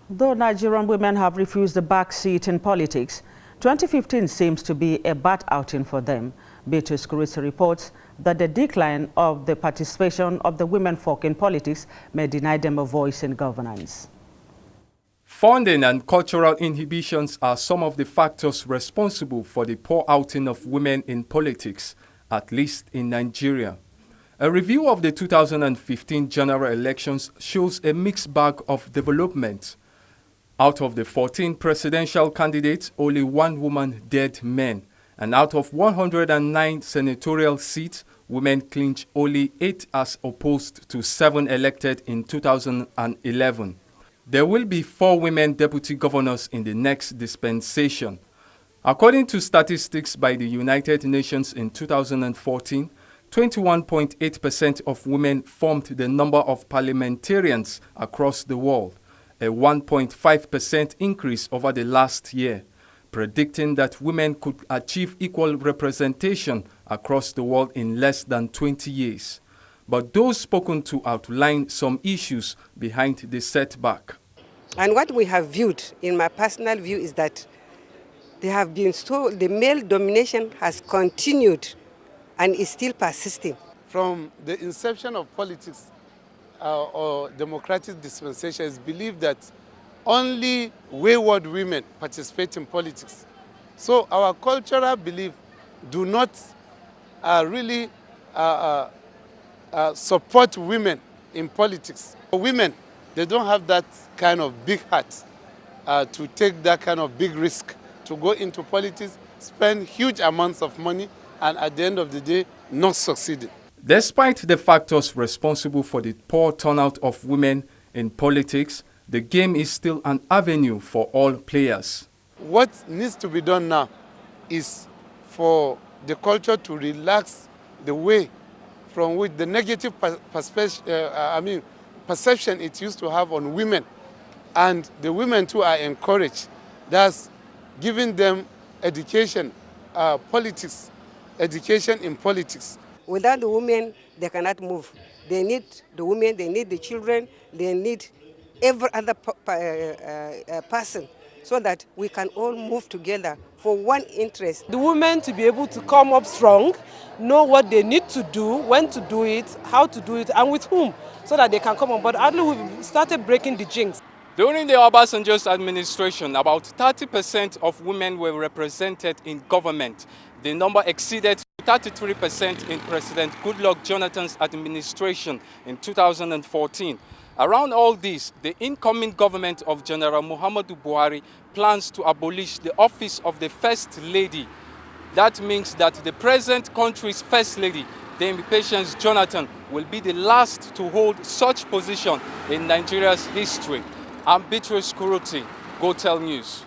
Though Nigerian women have refused a back seat in politics, 2015 seems to be a bad outing for them. Beatrice Kurusi reports that the decline of the participation of the women folk in politics may deny them a voice in governance. Funding and cultural inhibitions are some of the factors responsible for the poor outing of women in politics, at least in Nigeria. A review of the 2015 general elections shows a mixed bag of development. Out of the 14 presidential candidates, only one woman dared men, and out of 109 senatorial seats, women clinched only 8 as opposed to 7 elected in 2011. There will be 4 women deputy governors in the next dispensation. According to statistics by the United Nations in 2014, 21.8% of women formed the number of parliamentarians across the world, a 1.5% increase over the last year, predicting that women could achieve equal representation across the world in less than 20 years. But those spoken to outline some issues behind the setback. And what we have viewed, in my personal view, is that the male domination has continued and is still persisting. From the inception of politics or democratic dispensation, it's believed that only wayward women participate in politics. So our cultural belief do not really support women in politics. Women, they don't have that kind of big heart to take that kind of big risk, to go into politics, spend huge amounts of money, and at the end of the day, not succeeding. Despite the factors responsible for the poor turnout of women in politics, the game is still an avenue for all players. What needs to be done now is for the culture to relax the way from which the negative perception it used to have on women. And the women too are encouraged. That's giving them education, education in politics. Without the women, they cannot move. They need the women, they need the children, they need every other person, so that we can all move together for one interest. The women to be able to come up strong, know what they need to do, when to do it, how to do it, and with whom, so that they can come on board. At least we've started breaking the jinx. During the Obasanjo's administration, about 30% of women were represented in government. The number exceeded 33% in President Goodluck Jonathan's administration in 2014. Around all this, the incoming government of General Muhammadu Buhari plans to abolish the office of the First Lady. That means that the present country's First Lady, Dame Patience Jonathan, will be the last to hold such position in Nigeria's history. I'm Beatrice Kurusi, GoTel News.